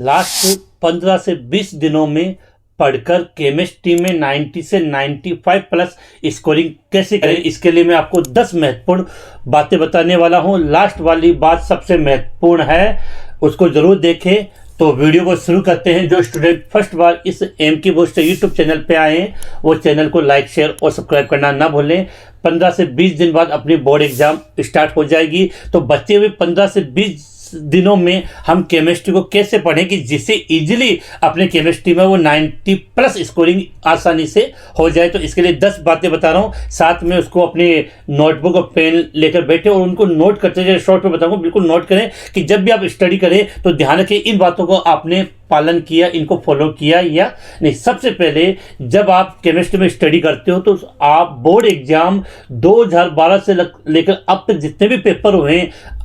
Last 15 से 20 दिनों में पढ़कर केमिस्ट्री में 90 से 95 प्लस स्कोरिंग कैसे करें, इसके लिए मैं आपको 10 महत्वपूर्ण बातें बताने वाला हूं। लास्ट वाली बात सबसे महत्वपूर्ण है, उसको जरूर देखें। तो वीडियो को शुरू करते हैं। जो स्टूडेंट फर्स्ट बार इस एम की बूस्टर यूट्यूब चैनल पे आए हैं वो चैनल को लाइक, शेयर और सब्सक्राइब करना ना भूलें। 15 से 20 दिन बाद अपनी बोर्ड एग्जाम स्टार्ट हो जाएगी, तो बचे हुए 15 से 20 दिनों में हम केमिस्ट्री को कैसे पढ़ें कि जिससे इजीली अपने केमिस्ट्री में वो 90 प्लस स्कोरिंग आसानी से हो जाए। तो इसके लिए 10 बातें बता रहा हूँ, साथ में उसको अपने नोटबुक और पेन लेकर बैठे और उनको नोट करते जाए। शॉर्ट में बताऊंगा, बिल्कुल नोट करें कि जब भी आप स्टडी करें तो ध्यान रखें इन बातों को आपने पालन किया, इनको फॉलो किया या नहीं। सबसे पहले जब आप केमिस्ट्री में स्टडी करते हो तो आप बोर्ड एग्जाम 2012 से लेकर अब तक जितने भी पेपर हुए हैं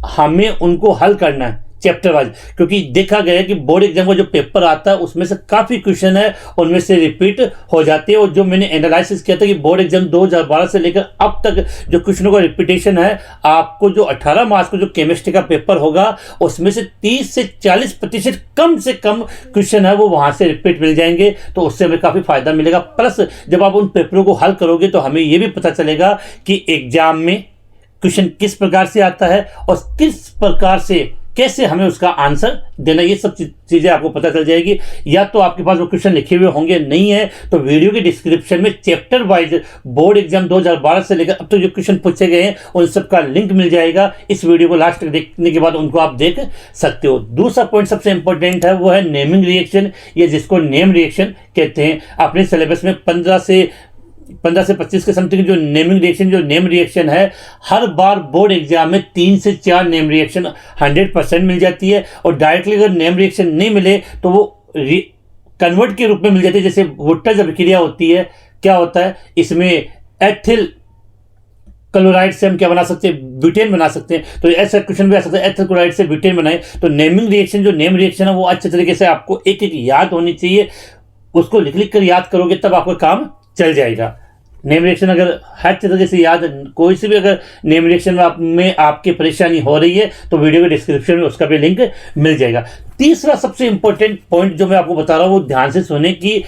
हमें उनको हल करना है चैप्टर वाइज, क्योंकि देखा गया है कि बोर्ड एग्जाम का जो पेपर आता है उसमें से काफ़ी क्वेश्चन है उनमें से रिपीट हो जाते हैं। और जो मैंने एनालिसिस किया था कि बोर्ड एग्जाम 2012 से लेकर अब तक जो क्वेश्चनों का रिपीटेशन है, आपको जो 18 मार्क्स का जो केमिस्ट्री का पेपर होगा उसमें से 30 से 40% कम से कम क्वेश्चन है वो वहाँ से रिपीट मिल जाएंगे। तो उससे हमें काफ़ी फायदा मिलेगा। प्लस जब आप उन पेपरों को हल करोगे तो हमें ये भी पता चलेगा कि एग्जाम में क्वेश्चन किस प्रकार से आता है और किस प्रकार से कैसे हमें उसका आंसर देना, ये सब चीज़ें आपको पता चल जाएगी। या तो आपके पास वो क्वेश्चन लिखे हुए होंगे, नहीं है तो वीडियो के डिस्क्रिप्शन में चैप्टर वाइज बोर्ड एग्जाम 2012 से लेकर अब तक जो क्वेश्चन पूछे गए हैं उन सब का लिंक मिल जाएगा। इस वीडियो को लास्ट तक देखने के बाद उनको आप देख सकते हो। दूसरा पॉइंट सबसे इंपॉर्टेंट है, वो है नेमिंग रिएक्शन, या जिसको नेम रिएक्शन कहते हैं। अपने सिलेबस में 15 से 25 के समथिंग जो नेम रिएक्शन है, हर बार बोर्ड एग्जाम में 3 से 4 नेम रिएक्शन 100% मिल जाती है। और डायरेक्टली अगर नेम रिएक्शन नहीं मिले तो वो कन्वर्ट के रूप में मिल जाती है। जैसे वुट्टर जब क्रिया होती है, क्या होता है इसमें एथिल क्लोराइड से हम क्या बना सकते हैं, ब्यूटेन बना सकते हैं। तो ऐसा क्वेश्चन भी आ सकता है, एथिल क्लोराइड से ब्यूटेन बनाए। तो नेमिंग रिएक्शन जो नेम रिएक्शन है वो अच्छे तरीके से आपको एक एक याद होनी चाहिए, उसको लिख कर याद करोगे तब आपका काम चल जाएगा। नेम रिएक्शन अगर हर तरीके से याद, कोई से भी अगर नेम रिएक्शन में आपकी परेशानी हो रही है तो वीडियो के डिस्क्रिप्शन में उसका भी लिंक मिल जाएगा। तीसरा सबसे इंपॉर्टेंट पॉइंट जो मैं आपको बता रहा हूँ वो ध्यान से सुने कि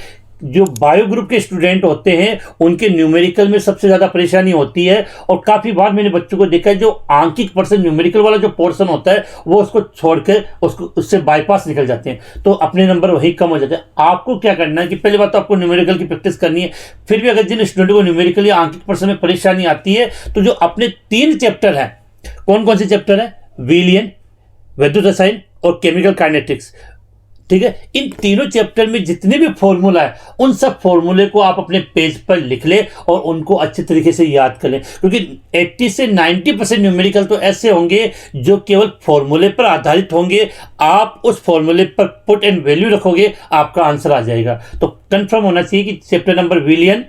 जो बायो ग्रुप के स्टूडेंट होते हैं उनके न्यूमेरिकल में सबसे ज़्यादा परेशानी होती है। और काफ़ी बार मैंने बच्चों को देखा है जो आंकिक पर्सन न्यूमेरिकल वाला जो पोर्शन होता है वो उसको छोड़कर उससे बाईपास निकल जाते हैं, तो अपने नंबर वही कम हो जाते हैं। आपको क्या करना है कि पहली बात तो आपको न्यूमेरिकल की प्रैक्टिस करनी है। फिर भी अगर जिन स्टूडेंट को न्यूमेरिकल या आंकिक पर्सन में परेशानी आती है तो जो अपने 3 चैप्टर हैं, कौन कौन से चैप्टर है, विलियन, वैद्युत रसायन और केमिकल काइनेटिक्स, ठीक है। इन तीनों चैप्टर में जितने भी फॉर्मूला है उन सब फॉर्मूले को आप अपने पेज पर लिख ले और उनको अच्छे तरीके से याद कर लें, क्योंकि 80 से 90% न्यूमेरिकल तो ऐसे होंगे जो केवल फॉर्मूले पर आधारित होंगे। आप उस फॉर्मूले पर पुट एंड वैल्यू रखोगे, आपका आंसर आ जाएगा। तो कंफर्म होना चाहिए कि चैप्टर नंबर विलियन,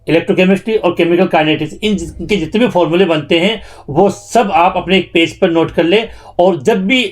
इलेक्ट्रोकेमिस्ट्री और केमिकल काइनेटिक्स, इनके जितने भी फॉर्मूले बनते हैं वो सब आप अपने एक पेज पर नोट कर ले। और जब भी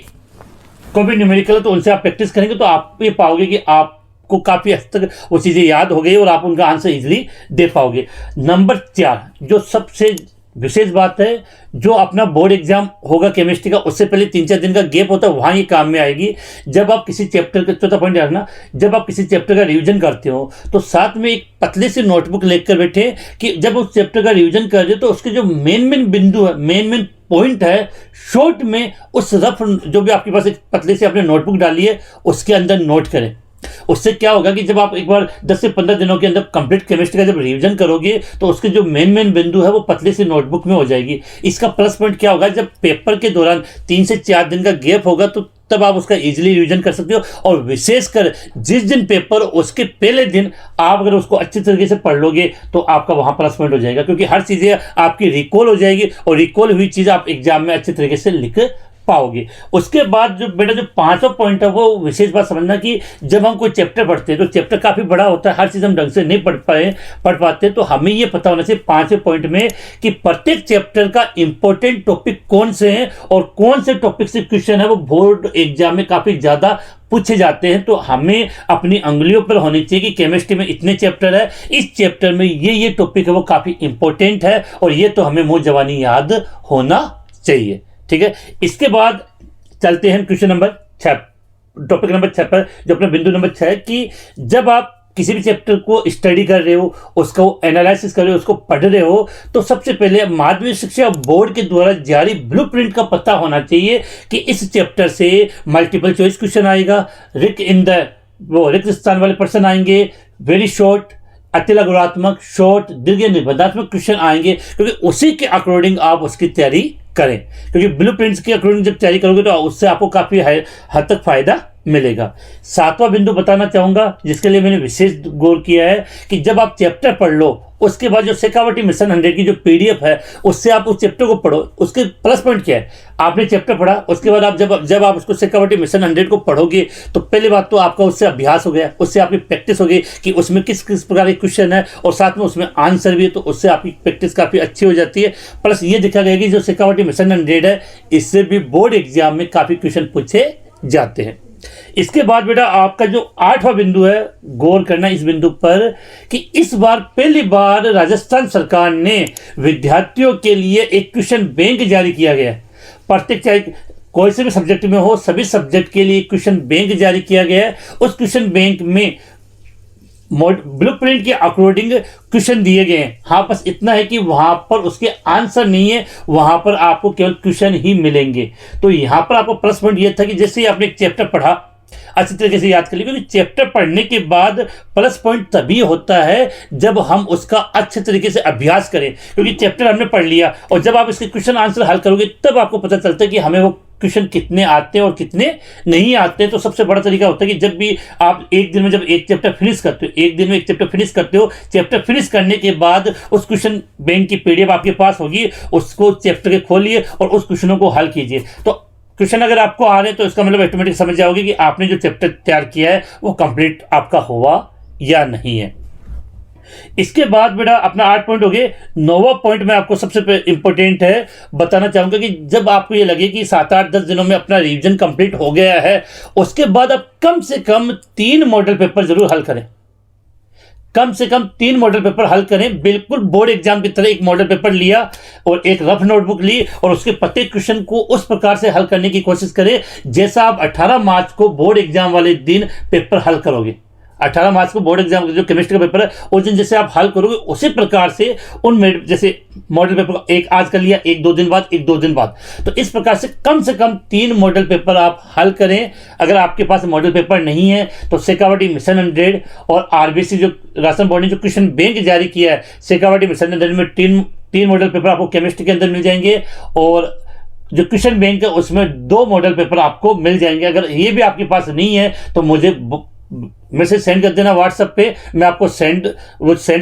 कोई भी न्यूमेरिकल तो उनसे आप प्रैक्टिस करेंगे तो आप ये पाओगे कि आपको काफ़ी हद तक वो चीज़ें याद हो गई और आप उनका आंसर इजीली दे पाओगे। नंबर 4 जो सबसे विशेष बात है, जो अपना बोर्ड एग्जाम होगा केमिस्ट्री का उससे पहले 3-4 दिन का गैप होता है, वहाँ ये काम में आएगी। जब आप किसी चैप्टर का, चौथा पॉइंट रखना, जब आप किसी चैप्टर का रिवीजन करते हो तो साथ में एक पतले से नोटबुक लेकर बैठे कि जब उस चैप्टर का रिवीजन कर रहे तो उसके जो मेन बिंदु है, मेन पॉइंट है, शॉर्ट में उस रफ जो भी आपके पास एक पतले से आपने नोटबुक डाली है उसके अंदर नोट करें। उससे क्या होगा कि जब आप एक बार 10 से 15 दिनों के अंदर कंप्लीट केमिस्ट्री का जब रिवीजन करोगे तो उसके जो मेन बिंदु है वो पतले से नोटबुक में हो जाएगी। इसका प्लस पॉइंट क्या होगा, जब पेपर के दौरान 3 से 4 दिन का गैप होगा तो तब आप उसका इजीली रिवीजन कर सकते हो। और विशेषकर जिस दिन पेपर उसके पहले दिन आप अगर उसको अच्छी तरीके से पढ़ लोगे तो आपका वहाँ प्लस पॉइंट हो जाएगा, क्योंकि हर चीज़ें आपकी रिकॉल हो जाएगी और रिकॉल हुई चीज़ आप एग्जाम में अच्छे तरीके से लिख पाओगे। उसके बाद जो बेटा जो 5वां पॉइंट है वो विशेष बात समझना कि जब हम कोई चैप्टर पढ़ते हैं तो चैप्टर काफ़ी बड़ा होता है, हर चीज़ हम ढंग से नहीं पढ़ पाते, तो हमें ये पता होना चाहिए 5वें पॉइंट में कि प्रत्येक चैप्टर का इंपॉर्टेंट टॉपिक कौन से हैं और कौन से टॉपिक से क्वेश्चन है वो बोर्ड एग्जाम में काफ़ी ज़्यादा पूछे जाते हैं। तो हमें अपनी अंगुलियों पर होनी चाहिए कि केमिस्ट्री में इतने चैप्टर है, इस चैप्टर में ये टॉपिक है वो काफ़ी इंपॉर्टेंट है और ये तो हमें मुंह जबानी याद होना चाहिए, ठीक है। इसके बाद चलते हैं क्वेश्चन नंबर 6 टॉपिक नंबर 6 पर, जो अपना बिंदु नंबर 6 है कि जब आप किसी भी चैप्टर को स्टडी कर रहे हो, उसको एनालिसिस कर रहे हो, उसको पढ़ रहे हो, तो सबसे पहले माध्यमिक शिक्षा बोर्ड के द्वारा जारी ब्लूप्रिंट का पता होना चाहिए कि इस चैप्टर से मल्टीपल चॉइस क्वेश्चन आएगा, रिक्त स्थान वाले प्रश्न आएंगे, वेरी शॉर्ट, अति लघुरात्मक, शॉर्ट, दीर्घ निबंधात्मक क्वेश्चन आएंगे, क्योंकि उसी के अकॉर्डिंग आप उसकी तैयारी करें। क्योंकि ब्लूप्रिंट्स के अकॉर्डिंग जब तैयारी करोगे तो उससे आपको काफी हद तक फायदा मिलेगा। 7वां बिंदु बताना चाहूंगा जिसके लिए मैंने विशेष गौर किया है कि जब आप चैप्टर पढ़ लो, उसके बाद जो शेखावटी मिशन 100 की जो पीडीएफ है उससे आप उस चैप्टर को पढ़ो। उसके प्लस पॉइंट क्या है, आपने चैप्टर पढ़ा, उसके बाद आप जब आप उसको शेखावटी मिशन 100 को पढ़ोगे तो पहली बात तो आपका उससे अभ्यास हो गया, उससे आपकी प्रैक्टिस हो गई कि उसमें किस किस प्रकार के क्वेश्चन है और साथ में उसमें आंसर भी है, तो उससे आपकी प्रैक्टिस काफ़ी अच्छी हो जाती है। प्लस ये देखा गया कि जो शेखावटी मिशन 100 है इससे भी बोर्ड एग्जाम में काफ़ी क्वेश्चन पूछे जाते हैं। इसके बाद बेटा आपका जो 8वां बिंदु है, गौर करना इस बिंदु पर कि इस बार पहली बार राजस्थान सरकार ने विद्यार्थियों के लिए एक क्वेश्चन बैंक जारी किया गया है। प्रत्येक चाहे कोई से भी सब्जेक्ट में हो, सभी सब्जेक्ट के लिए क्वेश्चन बैंक जारी किया गया है। उस क्वेश्चन बैंक में ब्लूप्रिंट के अकॉर्डिंग क्वेश्चन दिए गए हैं। हाँ, बस इतना है कि वहां पर उसके आंसर नहीं है, वहां पर आपको केवल क्वेश्चन ही मिलेंगे। तो यहां पर आपको प्लस पॉइंट ये था कि जैसे ही आपने एक चैप्टर पढ़ा अच्छी तरीके से याद कर लीजिए, क्योंकि चैप्टर पढ़ने के बाद प्लस पॉइंट तभी होता है जब हम उसका अच्छे तरीके से अभ्यास करें। क्योंकि चैप्टर हमने पढ़ लिया और जब आप इसके क्वेश्चन आंसर हल करोगे तब आपको पता चलता है कि हमें वो क्वेश्चन कितने आते हैं और कितने नहीं आते हैं। तो सबसे बड़ा तरीका होता है कि जब भी आप एक दिन में जब एक चैप्टर फिनिश करते हो, एक दिन में एक चैप्टर फिनिश करते हो, चैप्टर फिनिश करने के बाद उस क्वेश्चन बैंक की पीडीएफ आपके पास होगी, उसको चैप्टर के खोलिए और उस क्वेश्चनों को हल कीजिए। तो क्वेश्चन अगर आपको आ रहे हैं तो इसका मतलब ऑटोमेटिक समझ जाओगे कि आपने जो चैप्टर तैयार किया है वो कंप्लीट आपका हुआ या नहीं है। इसके बाद बेटा अपना 8 पॉइंट हो गए। 9वां पॉइंट में आपको सबसे इंपॉर्टेंट है, बताना चाहूंगा कि जब आपको ये लगे कि 7, 8, 10 दिनों में अपना रिवीजन कंप्लीट हो गया है, उसके बाद आप कम से कम 3 मॉडल पेपर जरूर हल करें। कम से कम 3 मॉडल पेपर हल करें। बिल्कुल बोर्ड एग्जाम की तरह एक मॉडल पेपर लिया और एक रफ नोटबुक ली और उसके प्रत्येक क्वेश्चन को उस प्रकार से हल करने की कोशिश करें जैसा आप 18 मार्च को बोर्ड एग्जाम वाले दिन पेपर हल करोगे। 18 मार्च को बोर्ड एग्जाम जो केमिस्ट्री का पेपर है उस दिन जैसे आप हल करोगे उसी प्रकार से उन जैसे मॉडल पेपर एक आज कर लिया, एक 2 दिन बाद, एक 2 दिन बाद, तो इस प्रकार से कम 3 मॉडल पेपर आप हल करें। अगर आपके पास मॉडल पेपर नहीं है तो शेखावटी मिशन 100 और आरबीसी जो राशन बोर्ड ने जो क्वेश्चन बैंक जारी किया है, शेखावटी मिशन 100 में 3 मॉडल पेपर आपको केमिस्ट्री के अंदर मिल जाएंगे और जो क्वेश्चन बैंक है उसमें 2 मॉडल पेपर आपको मिल जाएंगे। अगर ये भी आपके पास नहीं है तो मुझे मैसेज सेंड कर देना व्हाट्सएप पे, मैं आपको सेंड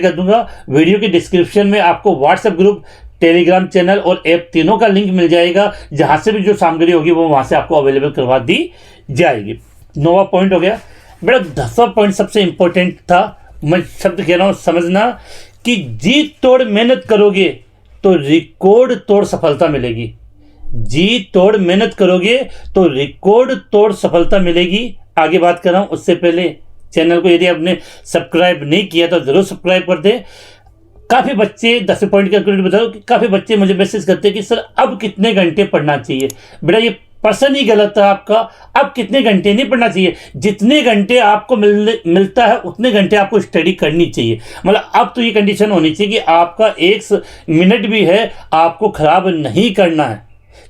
कर दूंगा। वीडियो के डिस्क्रिप्शन में आपको व्हाट्सएप ग्रुप, टेलीग्राम चैनल और ऐप तीनों का लिंक मिल जाएगा, जहां से भी जो सामग्री होगी वो वहां से आपको अवेलेबल करवा दी जाएगी। 9वां पॉइंट हो गया बेटा। 10वां पॉइंट सबसे इंपॉर्टेंट था, मैं शब्द कह रहा हूं समझना, कि जी तोड़ मेहनत करोगे तो रिकॉर्ड तोड़ सफलता मिलेगी। जी तोड़ मेहनत करोगे तो रिकॉर्ड तोड़ सफलता मिलेगी। आगे बात कर रहा हूं उससे पहले चैनल को यदि आपने सब्सक्राइब नहीं किया तो जरूर सब्सक्राइब कर दें। काफी बच्चे 10 पॉइंट का बताओ कि काफी बच्चे मुझे मैसेज करते हैं कि सर अब कितने घंटे पढ़ना चाहिए। बेटा ये पर्सन ही गलत है आपका। अब कितने घंटे नहीं पढ़ना चाहिए, जितने घंटे आपको मिलता है उतने घंटे आपको स्टडी करनी चाहिए। मतलब अब तो ये कंडीशन होनी चाहिए कि आपका 1 मिनट भी है आपको खराब नहीं करना है।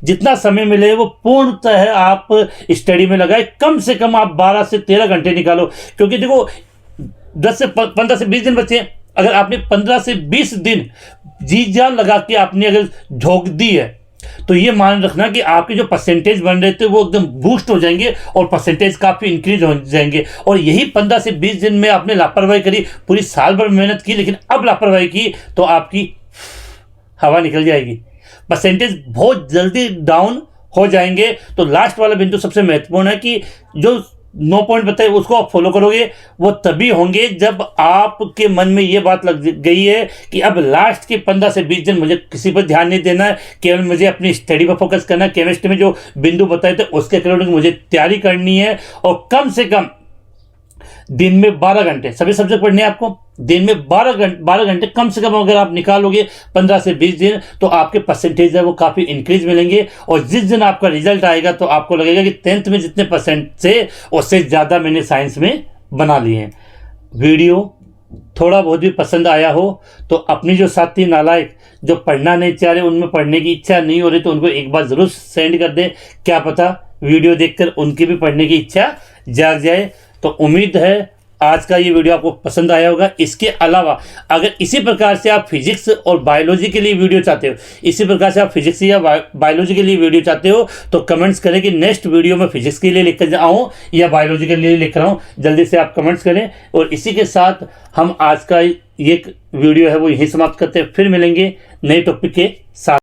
जितना समय मिले वो पूर्णतः आप स्टडी में लगाए। कम से कम आप 12 से 13 घंटे निकालो, क्योंकि देखो 15 से 20 दिन बचे हैं। अगर आपने 15 से 20 दिन जी जान लगा के आपने अगर झोंक दी है तो ये मान रखना कि आपके जो परसेंटेज बन रहे थे वो एकदम बूस्ट हो जाएंगे और परसेंटेज काफ़ी इंक्रीज हो जाएंगे। और यही 15 से 20 दिन में आपने लापरवाही करी, पूरी साल भर मेहनत की लेकिन अब लापरवाही की तो आपकी हवा निकल जाएगी, परसेंटेज बहुत जल्दी डाउन हो जाएंगे। तो लास्ट वाला बिंदु सबसे महत्वपूर्ण है कि जो 9 पॉइंट बताए उसको आप फॉलो करोगे वो तभी होंगे जब आपके मन में ये बात लग गई है कि अब लास्ट के 15 से 20 दिन मुझे किसी पर ध्यान नहीं देना है, केवल मुझे अपनी स्टडी पर फोकस करना है। केमिस्ट्री में जो बिंदु बताए थे उसके अकॉर्डिंग मुझे तैयारी करनी है और कम से कम दिन में 12 घंटे सभी सब्जेक्ट पढ़ने हैं आपको। दिन में 12 घंटे कम से कम अगर आप निकालोगे 15 से 20 दिन, तो आपके परसेंटेज है वो काफ़ी इंक्रीज मिलेंगे। और जिस दिन आपका रिजल्ट आएगा तो आपको लगेगा कि 10th में जितने परसेंट थे उससे ज़्यादा मैंने साइंस में बना लिए हैं। वीडियो थोड़ा बहुत भी पसंद आया हो तो अपनी जो साथी नालायक जो पढ़ना नहीं चाह रहे, उनमें पढ़ने की इच्छा नहीं हो रही, तो उनको एक बार ज़रूर सेंड कर दें। क्या पता वीडियो देखकर उनकी भी पढ़ने की इच्छा जाग जाए। तो उम्मीद है आज का ये वीडियो आपको पसंद आया होगा। इसके अलावा अगर इसी प्रकार से आप फिजिक्स और बायोलॉजी के लिए वीडियो चाहते हो, इसी प्रकार से आप फिजिक्स या बायोलॉजी के लिए वीडियो चाहते हो, तो कमेंट्स करें कि नेक्स्ट वीडियो में फिजिक्स के लिए लेकर आऊँ या बायोलॉजी के लिए लेकर आऊँ। जल्दी से आप कमेंट्स करें। और इसी के साथ हम आज का ये वीडियो है वो यहीं समाप्त करते हैं। फिर मिलेंगे नए टॉपिक के साथ।